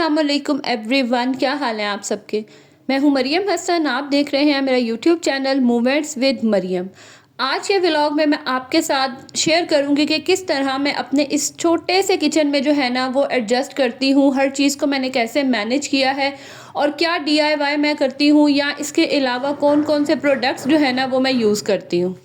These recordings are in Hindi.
अस्सलामुअलैकुम एवरीवन, क्या हाल है आप सबके। मैं हूं मरियम हसन, आप देख रहे हैं मेरा YouTube channel movements with Mariyam. आज के व्लॉग में मैं आपके साथ शेयर करूंगी कि किस तरह मैं अपने इस छोटे से किचन में जो है ना वो एडजस्ट करती हूं, हर चीज़ को मैंने कैसे मैनेज किया है और क्या DIY मैं करती हूं या इसके अलावा कौन कौन से प्रोडक्ट्स जो है ना वो मैं यूज़ करती हूँ।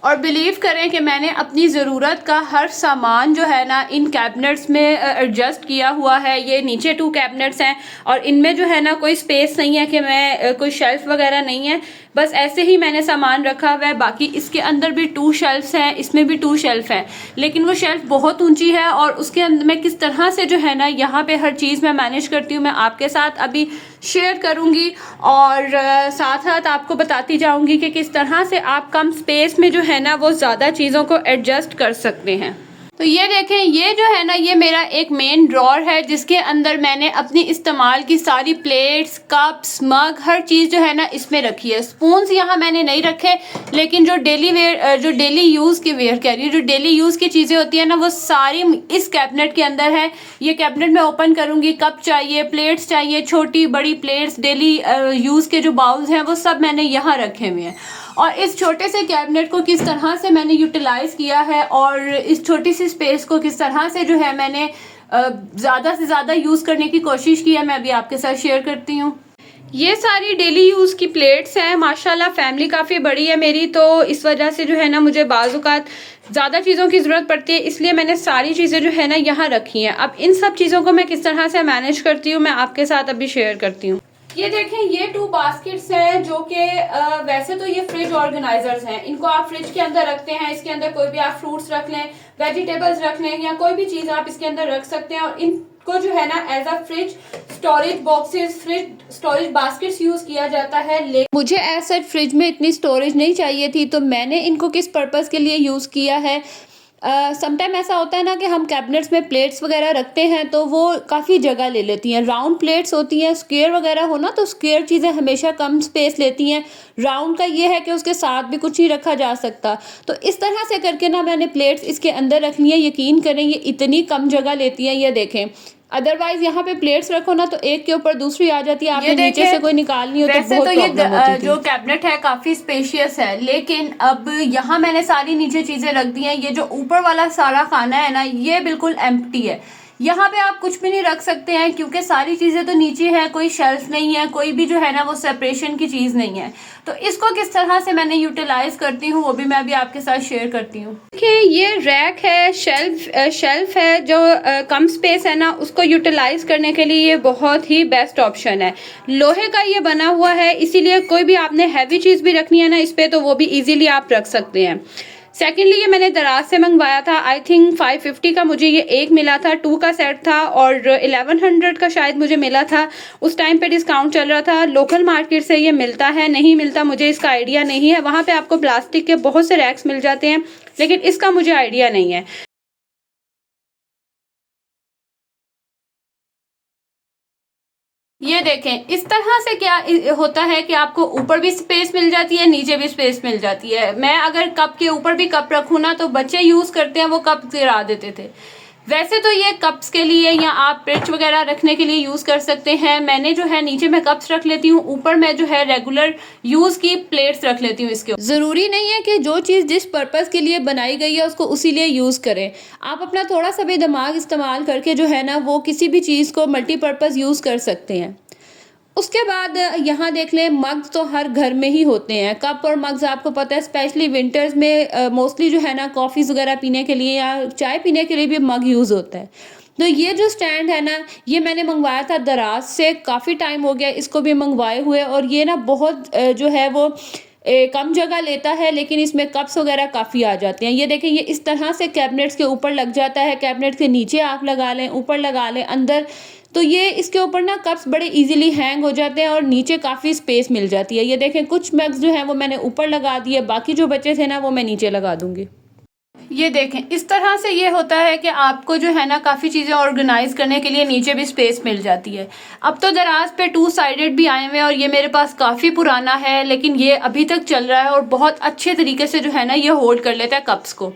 और बिलीव करें कि मैंने अपनी ज़रूरत का हर सामान जो है ना इन कैबिनेट्स में एडजस्ट किया हुआ है। ये नीचे 2 कैबिनेट्स हैं और इनमें जो है ना कोई स्पेस नहीं है कि मैं कोई शेल्फ वगैरह नहीं है, बस ऐसे ही मैंने सामान रखा हुआ है। बाकी इसके अंदर भी 2 शेल्फ्स हैं, इसमें भी 2 शेल्फ हैं, लेकिन वो शेल्फ बहुत ऊंची है और उसके अंदर मैं किस तरह से जो है ना यहाँ पे हर चीज़ मैं मैनेज करती हूँ मैं आपके साथ अभी शेयर करूँगी और साथ साथ आपको बताती जाऊँगी कि किस तरह से आप कम स्पेस में जो है ना वो ज़्यादा चीज़ों को एडजस्ट कर सकते हैं। तो ये देखें, ये जो है ना ये मेरा एक मेन ड्रॉर है जिसके अंदर मैंने अपनी इस्तेमाल की सारी प्लेट्स, कप्स, मग, हर चीज़ जो है ना इसमें रखी है। स्पून्स यहाँ मैंने नहीं रखे, लेकिन जो डेली यूज़ की वेयर कह रही है, जो डेली यूज़ की चीज़ें होती है ना वो सारी इस कैबिनेट के अंदर है। ये कैबिनेट मैं ओपन करूँगी, कप चाहिए, प्लेट्स चाहिए, छोटी बड़ी प्लेट्स, डेली यूज़ के जो बाउल्स हैं वो सब मैंने यहाँ रखे हुए हैं। और इस छोटे से कैबिनेट को किस तरह से मैंने यूटिलाइज़ किया है और इस छोटी सी स्पेस को किस तरह से जो है मैंने ज़्यादा से ज़्यादा यूज़ करने की कोशिश की है, मैं अभी आपके साथ शेयर करती हूँ। ये सारी डेली यूज़ की प्लेट्स हैं। माशाल्लाह फैमिली काफ़ी बड़ी है मेरी, तो इस वजह से जो है ना मुझे बाज़-औक़ात ज़्यादा चीज़ों की ज़रूरत पड़ती है, इसलिए मैंने सारी चीज़ें जो है ना यहाँ रखी हैं। अब इन सब चीज़ों को मैं किस तरह से मैनेज करती हूँ मैं आपके साथ अभी शेयर करती हूँ। ये देखें, ये 2 बास्केट्स हैं जो कि वैसे तो ये फ्रिज ऑर्गेनाइजर्स हैं। इनको आप फ्रिज के अंदर रखते हैं, इसके अंदर कोई भी आप फ्रूट्स रख लें, वेजिटेबल्स रख लें या कोई भी चीज़ आप इसके अंदर रख सकते हैं। और इनको जो है ना as a fridge storage boxes, fridge storage baskets use किया जाता है। लेकिन मुझे एज सच फ्रिज में इतनी स्टोरेज नहीं चाहिए थी, तो मैंने इनको किस पर्पज़ के लिए यूज़ किया है। समटाइम ऐसा होता है ना कि हम कैबिनेट्स में प्लेट्स वगैरह रखते हैं तो वो काफ़ी जगह ले लेती हैं। राउंड प्लेट्स होती हैं, स्क्वायर वगैरह हो ना तो स्क्वायर चीज़ें हमेशा कम स्पेस लेती हैं। राउंड का ये है कि उसके साथ भी कुछ ही रखा जा सकता। तो इस तरह से करके ना मैंने प्लेट्स इसके अंदर रखनी है। यकीन करें ये इतनी कम जगह लेती हैं, ये देखें। अदरवाइज यहाँ पे प्लेट्स रखो ना तो एक के ऊपर दूसरी आ जाती है, आपने नीचे से कोई निकालनी हो तो बहुत प्रॉब्लम होती थी। जो कैबिनेट है काफी स्पेशियस है, लेकिन अब यहाँ मैंने सारी नीचे चीजें रख दी हैं। ये जो ऊपर वाला सारा खाना है ना ये बिल्कुल एम्प्टी है, यहाँ पे आप कुछ भी नहीं रख सकते हैं क्योंकि सारी चीज़ें तो नीचे है, कोई शेल्फ नहीं है, कोई भी जो है ना वो सेपरेशन की चीज़ नहीं है। तो इसको किस तरह से मैंने यूटिलाइज करती हूँ वो भी मैं अभी आपके साथ शेयर करती हूँ। देखिए, ये रैक है, शेल्फ है, जो कम स्पेस है ना उसको यूटिलाइज करने के लिए ये बहुत ही बेस्ट ऑप्शन है। लोहे का ये बना हुआ है, इसीलिए कोई भी आपने हैवी चीज़ भी रखनी है ना इस पर तो वो भी ईजिली आप रख सकते हैं। सेकेंडली, ये मैंने दराज से मंगवाया था, आई थिंक 550 का मुझे ये एक मिला था, 2 का सेट था और 1100 का शायद मुझे मिला था। उस टाइम पे डिस्काउंट चल रहा था। लोकल मार्केट से ये मिलता है नहीं मिलता मुझे इसका आइडिया नहीं है। वहाँ पे आपको प्लास्टिक के बहुत से रैक्स मिल जाते हैं, लेकिन इसका मुझे आइडिया नहीं है। ये देखें, इस तरह से क्या होता है कि आपको ऊपर भी स्पेस मिल जाती है, नीचे भी स्पेस मिल जाती है। मैं अगर कप के ऊपर भी कप रखूँ ना तो बच्चे यूज़ करते हैं, वो कप गिरा देते थे। वैसे तो ये कप्स के लिए या आप प्लेट्स वगैरह रखने के लिए यूज़ कर सकते हैं। मैंने जो है नीचे मैं कप्स रख लेती हूँ, ऊपर मैं जो है रेगुलर यूज़ की प्लेट्स रख लेती हूँ। इसके ज़रूरी नहीं है कि जो चीज़ जिस पर्पज़ के लिए बनाई गई है उसको उसी लिए यूज़ करें। आप अपना थोड़ा सा भी दिमाग इस्तेमाल करके जो है ना वो किसी भी चीज़ को मल्टीपर्पज़ यूज़ कर सकते हैं। उसके बाद यहाँ देख लें, मग्स तो हर घर में ही होते हैं। कप और मग्स आपको पता है स्पेशली विंटर्स में मोस्टली जो है ना कॉफ़ीज़ वगैरह पीने के लिए या चाय पीने के लिए भी मग यूज़ होता है। तो ये जो स्टैंड है ना ये मैंने मंगवाया था दराज से, काफ़ी टाइम हो गया इसको भी मंगवाए हुए। और ये ना बहुत जो है वो कम जगह लेता है, लेकिन इसमें कप्स वगैरह काफ़ी आ जाते हैं। ये देखें, ये इस तरह से कैबिनेट्स के ऊपर लग जाता है। कैबिनेट के नीचे आप लगा लें, ऊपर लगा लें, अंदर, तो ये इसके ऊपर ना कप्स बड़े इजीली हैंग हो जाते हैं और नीचे काफ़ी स्पेस मिल जाती है। ये देखें, कुछ मग्स जो हैं वो मैंने ऊपर लगा दिए, बाकी जो बचे थे ना वो मैं नीचे लगा दूंगी। ये देखें, इस तरह से ये होता है कि आपको जो है ना काफ़ी चीज़ें ऑर्गेनाइज करने के लिए नीचे भी स्पेस मिल जाती है। अब तो दराज पे 2 साइडेड भी आए हुए हैं और ये मेरे पास काफ़ी पुराना है, लेकिन ये अभी तक चल रहा है और बहुत अच्छे तरीके से जो है ना ये होल्ड कर लेता है कप्स को।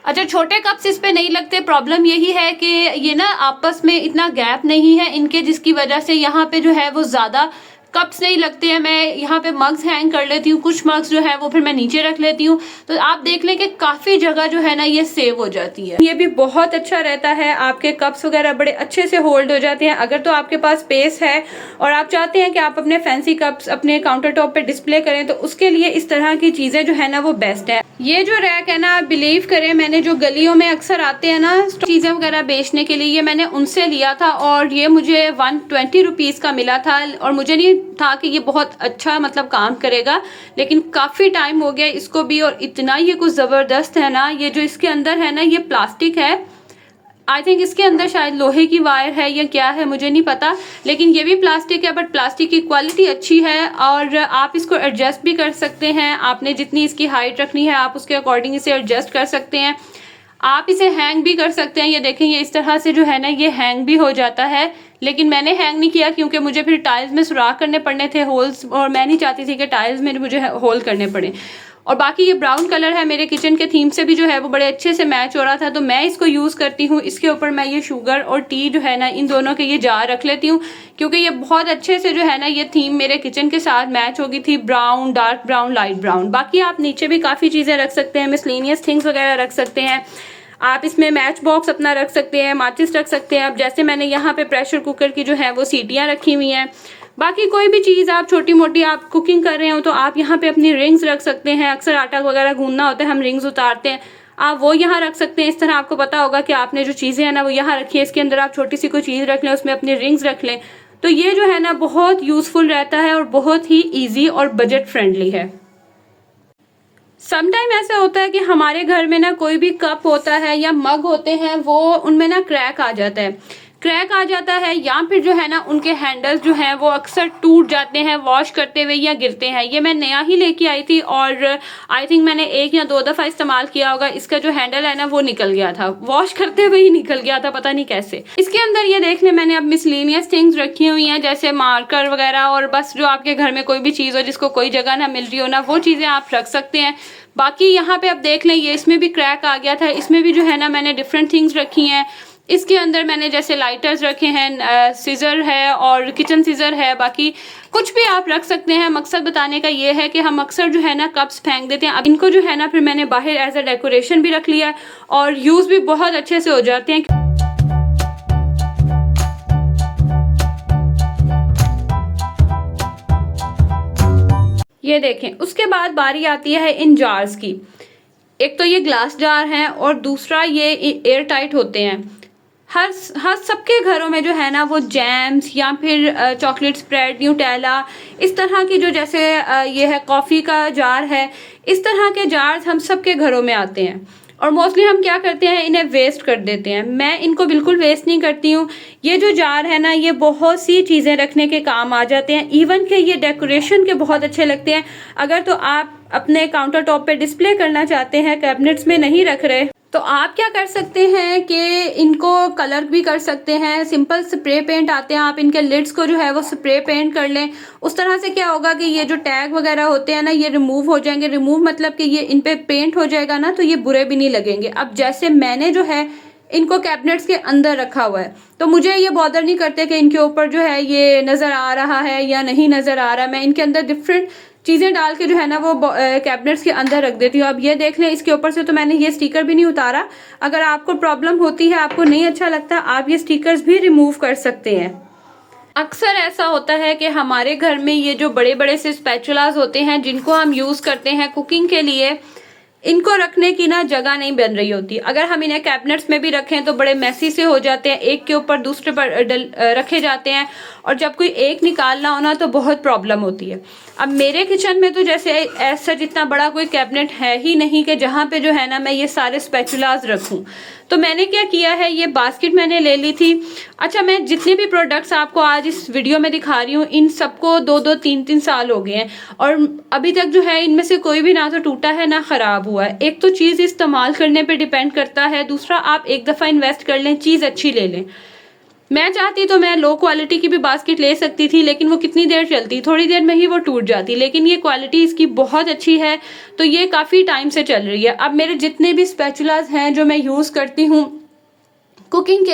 अच्छा, छोटे कप्स इस पे नहीं लगते, प्रॉब्लम यही है कि ये ना आपस में इतना गैप नहीं है इनके, जिसकी वजह से यहाँ पे जो है वो ज़्यादा कप्स नहीं लगते हैं। मैं यहाँ पे मग्स हैंग कर लेती हूँ, कुछ मग्स जो है वो फिर मैं नीचे रख लेती हूँ, तो आप देख लें कि काफ़ी जगह जो है ना ये सेव हो जाती है। ये भी बहुत अच्छा रहता है, आपके कप्स वगैरह बड़े अच्छे से होल्ड हो जाते हैं। अगर तो आपके पास स्पेस है और आप चाहते हैं कि आप अपने फैंसी कप्स अपने काउंटर टॉप पे डिस्प्ले करें, तो उसके लिए इस तरह की चीज़ें जो है ना वो बेस्ट है। ये जो रैक है ना, आप बिलीव करें, मैंने जो गलियों में अक्सर आते हैं ना चीज़ें वगैरह बेचने के लिए, ये मैंने उनसे लिया था और ये मुझे 120 रुपीज़ का मिला था। और मुझे नहीं था कि ये बहुत अच्छा मतलब काम करेगा, लेकिन काफ़ी टाइम हो गया इसको भी, और इतना ये कुछ ज़बरदस्त है ना। ये जो इसके अंदर है ना, ये प्लास्टिक है, आई थिंक इसके अंदर शायद लोहे की वायर है या क्या है मुझे नहीं पता, लेकिन ये भी प्लास्टिक है, बट प्लास्टिक की क्वालिटी अच्छी है और आप इसको एडजस्ट भी कर सकते हैं। आपने जितनी इसकी हाइट रखनी है आप उसके अकॉर्डिंग इसे एडजस्ट कर सकते हैं। आप इसे हैंग भी कर सकते हैं। ये देखें, ये इस तरह से जो है ना ये हैंग भी हो जाता है, लेकिन मैंने हैंग नहीं किया क्योंकि मुझे फिर टाइल्स में सुराख करने पड़ने थे, होल्स, और मैं नहीं चाहती थी कि टाइल्स में मुझे होल करने पड़े। और बाकी ये ब्राउन कलर है, मेरे किचन के थीम से भी जो है वो बड़े अच्छे से मैच हो रहा था, तो मैं इसको यूज़ करती हूँ। इसके ऊपर मैं ये शुगर और टी जो है ना, इन दोनों के ये जार रख लेती हूँ, क्योंकि ये बहुत अच्छे से जो है ना ये थीम मेरे किचन के साथ मैच हो गई थी, brown, dark brown, light brown. बाकी आप नीचे भी काफ़ी चीज़ें रख सकते हैं, मिसलेनियस थिंग्स वगैरह रख सकते हैं। आप इसमें मैच बॉक्स अपना रख सकते हैं, माचिस रख सकते हैं। अब जैसे मैंने यहाँ पे प्रेशर कुकर की जो है वो सीटियाँ रखी हुई हैं। बाकी कोई भी चीज़ आप छोटी मोटी आप कुकिंग कर रहे हो तो आप यहाँ पे अपनी रिंग्स रख सकते हैं। अक्सर आटा वगैरह गूंदना होता है, हम रिंग्स उतारते हैं, आप वो यहाँ रख सकते हैं। इस तरह आपको पता होगा कि आपने जो चीज़ें हैं ना वो यहाँ रखी है, इसके अंदर आप छोटी सी कोई चीज़ रख लें, उसमें अपनी रिंग्स रख लें, तो ये जो है ना बहुत यूज़फुल रहता है और बहुत ही ईजी और बजट फ्रेंडली है। समटाइम ऐसा होता है कि हमारे घर में ना कोई भी कप होता है या मग होते हैं, वो उनमें ना क्रैक आ जाता है, या फिर जो है ना उनके हैंडल्स जो हैं वो अक्सर टूट जाते हैं वॉश करते हुए या गिरते हैं। ये मैं नया ही लेके आई थी और आई थिंक मैंने 1 या 2 दफ़ा इस्तेमाल किया होगा। इसका जो हैंडल है ना वो निकल गया था, वॉश करते हुए ही निकल गया था, पता नहीं कैसे। इसके अंदर ये देख लें, मैंने अब मिसलेनियस थिंग्स रखी हुई हैं, जैसे मार्कर वगैरह, और बस जो आपके घर में कोई भी चीज़ हो जिसको कोई जगह ना मिल रही हो ना, वो चीज़ें आप रख सकते हैं। बाकी यहाँ पे अब देख लें, ये इसमें भी क्रैक आ गया था, इसमें भी जो है ना मैंने डिफरेंट थिंग्स रखी हैं। इसके अंदर मैंने जैसे लाइटर्स रखे हैं, सीज़र है और किचन सीज़र है, बाकी कुछ भी आप रख सकते हैं। मकसद बताने का ये है कि हम अक्सर जो है ना कप्स फेंक देते हैं, अब इनको जो है ना फिर मैंने बाहर एज अ डेकोरेशन भी रख लिया और यूज़ भी बहुत अच्छे से हो जाते हैं। ये देखें, उसके बाद बारी आती है इन जार्स की। एक तो ये ग्लास जार हैं और दूसरा ये एयर टाइट होते हैं। हर सबके घरों में जो है ना वो जैम्स या फिर चॉकलेट स्प्रेड, न्यूटेला, इस तरह की जो जैसे ये है कॉफ़ी का जार है, इस तरह के जार्स हम सबके घरों में आते हैं और मोस्टली हम क्या करते हैं, इन्हें वेस्ट कर देते हैं। मैं इनको बिल्कुल वेस्ट नहीं करती हूँ। ये जो जार है ना ये बहुत सी चीज़ें रखने के काम आ जाते हैं, इवन कि ये डेकोरेशन के बहुत अच्छे लगते हैं। अगर तो आप अपने काउंटर टॉप पे डिस्प्ले करना चाहते हैं, कैबिनेट्स में नहीं रख रहे, तो आप क्या कर सकते हैं कि इनको कलर भी कर सकते हैं। सिंपल स्प्रे पेंट आते हैं, आप इनके लिड्स को जो है वो स्प्रे पेंट कर लें। उस तरह से क्या होगा कि ये जो टैग वगैरह होते हैं ना ये रिमूव हो जाएंगे। रिमूव मतलब कि ये इन पे पेंट हो जाएगा ना, तो ये बुरे भी नहीं लगेंगे। अब जैसे मैंने जो है इनको कैबिनेट्स के अंदर रखा हुआ है, तो मुझे ये बॉदर नहीं करते कि इनके ऊपर जो है ये नज़र आ रहा है या नहीं नज़र आ रहा। मैं इनके अंदर डिफरेंट चीज़ें डाल के जो है ना वो कैबिनेट्स के अंदर रख देती हूँ। अब ये देख लें, इसके ऊपर से तो मैंने ये स्टिकर भी नहीं उतारा। अगर आपको प्रॉब्लम होती है, आपको नहीं अच्छा लगता, आप ये स्टिकर्स भी रिमूव कर सकते हैं। अक्सर ऐसा होता है कि हमारे घर में ये जो बड़े बड़े से स्पैचुलास होते हैं जिनको हम यूज़ करते हैं कुकिंग के लिए, इनको रखने की ना जगह नहीं बन रही होती। अगर हम इन्हें कैबिनेट्स में भी रखें तो बड़े मैसी से हो जाते हैं, एक के ऊपर दूसरे पर रखे जाते हैं, और जब कोई एक निकालना हो ना तो बहुत प्रॉब्लम होती है। अब मेरे किचन में तो जैसे ऐसा जितना बड़ा कोई कैबिनेट है ही नहीं कि जहाँ पे जो है ना मैं ये सारे स्पैचुलास रखूँ। तो मैंने क्या किया है, ये बास्केट मैंने ले ली थी। अच्छा, मैं जितने भी प्रोडक्ट्स आपको आज इस वीडियो में दिखा रही हूँ, इन सबको 2-2, 3-3 साल हो गए हैं और अभी तक जो है इनमें से कोई भी ना तो टूटा है ना ख़राब हुआ है। एक तो चीज़ इस्तेमाल करने पे डिपेंड करता है, दूसरा आप एक दफ़ा इन्वेस्ट कर लें, चीज़ अच्छी ले लें। मैं चाहती तो मैं लो क्वालिटी की भी बास्केट ले सकती थी, लेकिन वो कितनी देर चलती, थोड़ी देर में ही वो टूट जाती। लेकिन ये क्वालिटी इसकी बहुत अच्छी है, तो ये काफ़ी टाइम से चल रही है। अब मेरे जितने भी स्पैचुलास हैं जो मैं यूज़ करती हूँ कुकिंग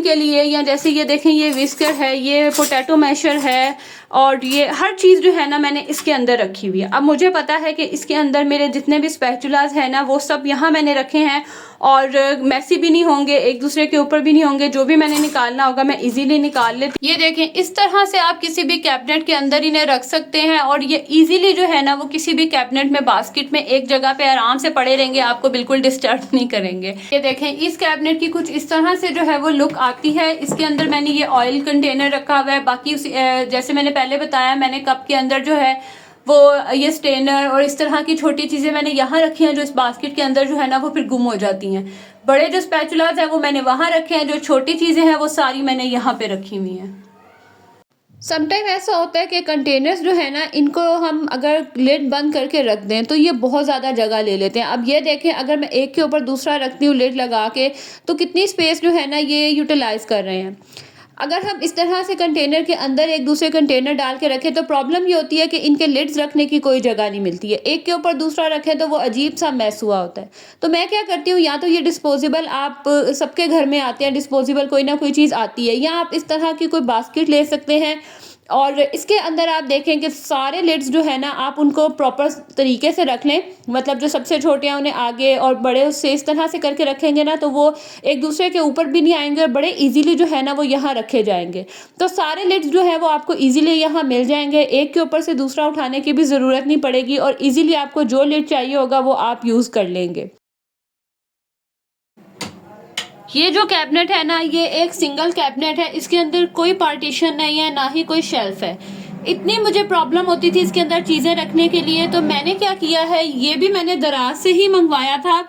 के लिए, या जैसे ये देखें, ये विस्कर है, ये पोटैटो मैशर है, और ये हर चीज़ जो है ना मैंने इसके अंदर रखी हुई है। अब मुझे पता है कि इसके अंदर मेरे जितने भी स्पैचुलास हैं ना वो सब यहाँ मैंने रखे हैं, और मैसी भी नहीं होंगे, एक दूसरे के ऊपर भी नहीं होंगे। जो भी मैंने निकालना होगा मैं इजीली निकाल लेती। ये देखें, इस तरह से आप किसी भी कैबिनेट के अंदर इन्हें रख सकते हैं, और ये इजीली जो है ना वो किसी भी कैबिनेट में, बास्केट में एक जगह पे आराम से पड़े रहेंगे, आपको बिल्कुल डिस्टर्ब नहीं करेंगे। ये देखें, इस कैबिनेट की कुछ इस तरह से जो है वो लुक आती है। इसके अंदर मैंने ये ऑयल कंटेनर रखा हुआ है। बाकी जैसे मैंने पहले बताया, मैंने कप के अंदर जो है वो ये स्टेनर और इस तरह की छोटी चीज़ें मैंने यहाँ रखी हैं, जो इस बास्केट के अंदर जो है ना वो फिर गुम हो जाती हैं। बड़े जो स्पैचुलास हैं वो मैंने वहाँ रखे हैं, जो छोटी चीज़ें हैं वो सारी मैंने यहाँ पे रखी हुई हैं। समटाइम ऐसा होता है कि कंटेनर्स जो है ना, इनको हम अगर लिड बंद करके रख दें तो ये बहुत ज़्यादा जगह ले लेते हैं। अब ये देखें, अगर मैं एक के ऊपर दूसरा रखती हूँ लिड लगा के, तो कितनी स्पेस जो है ना ये यूटिलाइज़ कर रहे हैं। अगर हम इस तरह से कंटेनर के अंदर एक दूसरे कंटेनर डाल के रखें तो प्रॉब्लम ये होती है कि इनके लिड्स रखने की कोई जगह नहीं मिलती है। एक के ऊपर दूसरा रखें तो वो अजीब सा मैस हुआ होता है। तो मैं क्या करती हूँ, या तो ये डिस्पोजेबल, आप सबके घर में आते हैं डिस्पोजेबल कोई ना कोई चीज़ आती है, या आप इस तरह की कोई बास्केट ले सकते हैं, और इसके अंदर आप देखें कि सारे लिड्स जो है ना आप उनको प्रॉपर तरीके से रख लें। मतलब जो सबसे छोटे हैं उन्हें आगे, और बड़े उससे इस तरह से करके रखेंगे ना तो वो एक दूसरे के ऊपर भी नहीं आएंगे, और बड़े इजीली जो है ना वो यहाँ रखे जाएंगे। तो सारे लिड्स जो है वो आपको इजीली यहाँ मिल जाएंगे, एक के ऊपर से दूसरा उठाने की भी ज़रूरत नहीं पड़ेगी, और इजीली आपको जो लिड चाहिए होगा वो आप यूज़ कर लेंगे। ये जो कैबिनेट है ना, ये एक सिंगल कैबिनेट है। इसके अंदर कोई पार्टीशन नहीं है, ना ही कोई शेल्फ है। इतनी मुझे प्रॉब्लम होती थी इसके अंदर चीज़ें रखने के लिए, तो मैंने क्या किया है, ये भी मैंने दराज से ही मंगवाया था,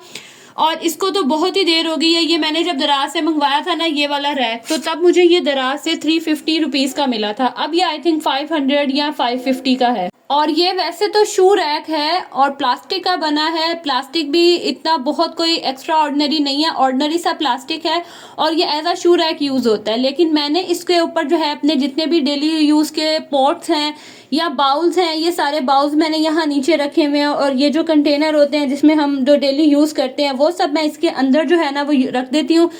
और इसको तो बहुत ही देर हो गई है। ये मैंने जब दराज से मंगवाया था ना ये वाला रैक, तो तब मुझे ये दराज से 350 रुपीज़ का मिला था। अब ये आई थिंक 500 या 550 का है। और ये वैसे तो शू रैक है और प्लास्टिक का बना है। प्लास्टिक भी इतना बहुत कोई एक्स्ट्रा ऑर्डिनरी नहीं है, ऑर्डिनरी सा प्लास्टिक है, और ये as a shoe rack use होता है। लेकिन मैंने इसके ऊपर जो है अपने जितने भी डेली यूज़ के पॉट्स हैं या बाउल्स हैं, ये सारे बाउल्स मैंने यहाँ नीचे रखे हुए हैं, और ये जो कंटेनर होते हैं जिसमें हम जो डेली यूज़ करते हैं वो सब मैं इसके अंदर जो है ना वो रख देती हूँ।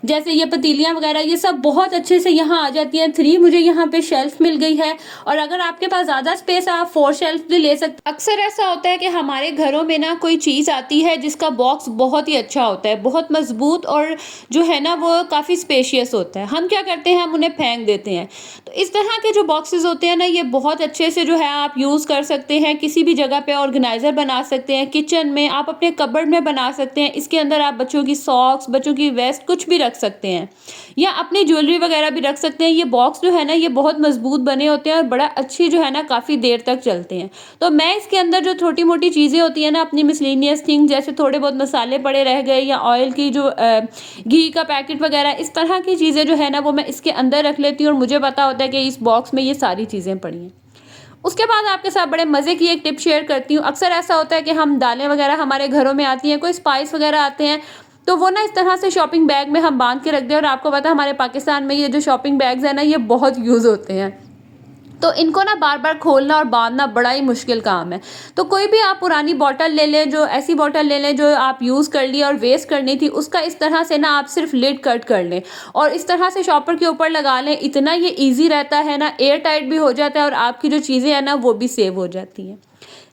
जैसे ये पतीलियाँ वगैरह ये सब बहुत अच्छे से यहाँ आ जाती हैं। 3 मुझे यहाँ पे शेल्फ मिल गई है, और अगर आपके पास ज़्यादा स्पेस आप 4 शेल्फ भी ले सकते। अक्सर ऐसा होता है कि हमारे घरों में ना कोई चीज़ आती है जिसका बॉक्स बहुत ही अच्छा होता है, बहुत मजबूत, और जो है ना वो काफ़ी स्पेशियस होता है। हम क्या करते हैं, हम उन्हें फेंक देते हैं। तो इस तरह के जो बॉक्सेस होते हैं ना, ये बहुत अच्छे से जो है आप यूज़ कर सकते हैं। किसी भी जगह पे ऑर्गेनाइज़र बना सकते हैं, किचन में, आप अपने कबर्ड में बना सकते हैं। इसके अंदर आप बच्चों की सॉक्स, बच्चों की वेस्ट कुछ भी रख सकते हैं, या अपनी ज्वेलरी वगैरह भी रख सकते हैं। ये बॉक्स जो है ना ये बहुत मजबूत बने होते हैं, और बड़ा अच्छी जो है ना काफ़ी देर तक चलते हैं। तो मैं इसके अंदर जो छोटी मोटी चीज़ें होती हैं ना, अपनी मिसलेनियस थिंग, जैसे थोड़े बहुत मसाले पड़े रह गए, या ऑयल की जो घी का पैकेट वगैरह, इस तरह की चीज़ें जो है ना वो मैं इसके अंदर रख लेती हूँ, और मुझे पता होता है कि इस बॉक्स में ये सारी चीज़ें पड़ी हैं। उसके बाद आपके साथ बड़े मज़े की एक टिप शेयर करती हूँ। अक्सर ऐसा होता है कि हम दालें वगैरह हमारे घरों में आती हैं, कोई स्पाइस वगैरह आते हैं, तो वो ना इस तरह से शॉपिंग बैग में हम बांध के रख दें। और आपको पता है हमारे पाकिस्तान में ये जो शॉपिंग बैग्स हैं ना ये बहुत यूज़ होते हैं, तो इनको ना बार बार खोलना और बांधना बड़ा ही मुश्किल काम है। तो कोई भी आप पुरानी बॉटल ले लें, जो ऐसी बॉटल ले लें जो आप यूज़ कर ली और वेस्ट करनी थी, उसका इस तरह से ना आप सिर्फ लिड कट कर लें और इस तरह से शॉपर के ऊपर लगा लें। इतना ये ईजी रहता है ना, एयर टाइट भी हो जाता है, और आपकी जो चीज़ें हैं ना वो भी सेव हो जाती हैं।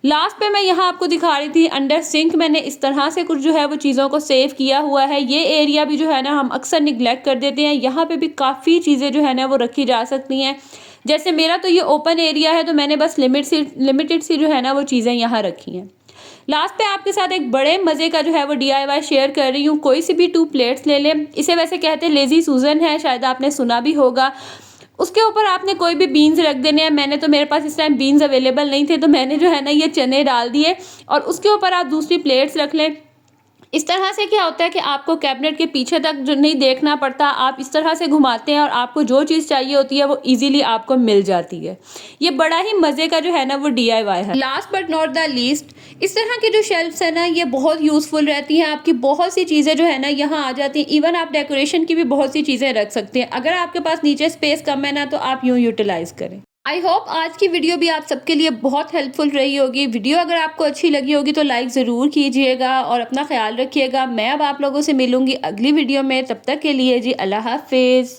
लास्ट पे मैं यहाँ आपको दिखा रही थी अंडर सिंक, मैंने इस तरह से कुछ जो है वो चीज़ों को सेव किया हुआ है। ये एरिया भी जो है ना हम अक्सर निगलेक्ट कर देते हैं, यहाँ पे भी काफ़ी चीज़ें जो है ना वो रखी जा सकती हैं। जैसे मेरा तो ये ओपन एरिया है, तो मैंने बस लिमिटेड सी जो है ना वो चीज़ें यहाँ रखी हैं। लास्ट पे आपके साथ एक बड़े मज़े का जो है वो DIY शेयर कर रही हूँ। कोई सी भी 2 प्लेट्स ले लें, इसे वैसे कहते हैं लेज़ी सूजन है, शायद आपने सुना भी होगा। उसके ऊपर आपने कोई भी बीन्स रख देने हैं। मैंने तो, मेरे पास इस टाइम बीन्स अवेलेबल नहीं थे, तो मैंने जो है ना ये चने डाल दिए, और उसके ऊपर आप दूसरी प्लेट्स रख लें। इस तरह से क्या होता है कि आपको कैबिनेट के पीछे तक जो नहीं देखना पड़ता, आप इस तरह से घुमाते हैं और आपको जो चीज़ चाहिए होती है वो ईज़िली आपको मिल जाती है। ये बड़ा ही मज़े का जो है ना वो डीआईवाई है। Last but not the least, इस तरह की जो शेल्फ्स है ना ये बहुत यूज़फुल रहती हैं, आपकी बहुत सी चीज़ें जो है ना यहाँ आ जाती हैं। इवन आप डेकोरेशन की भी बहुत सी चीज़ें रख सकते हैं। अगर आपके पास नीचे स्पेस कम है ना तो आप यूँ यूटिलाइज़ करें। आई होप आज की वीडियो भी आप सबके लिए बहुत हेल्पफुल रही होगी। वीडियो अगर आपको अच्छी लगी होगी तो लाइक ज़रूर कीजिएगा और अपना ख्याल रखिएगा। मैं अब आप लोगों से मिलूंगी अगली वीडियो में, तब तक के लिए जी अल्लाह हाफिज़।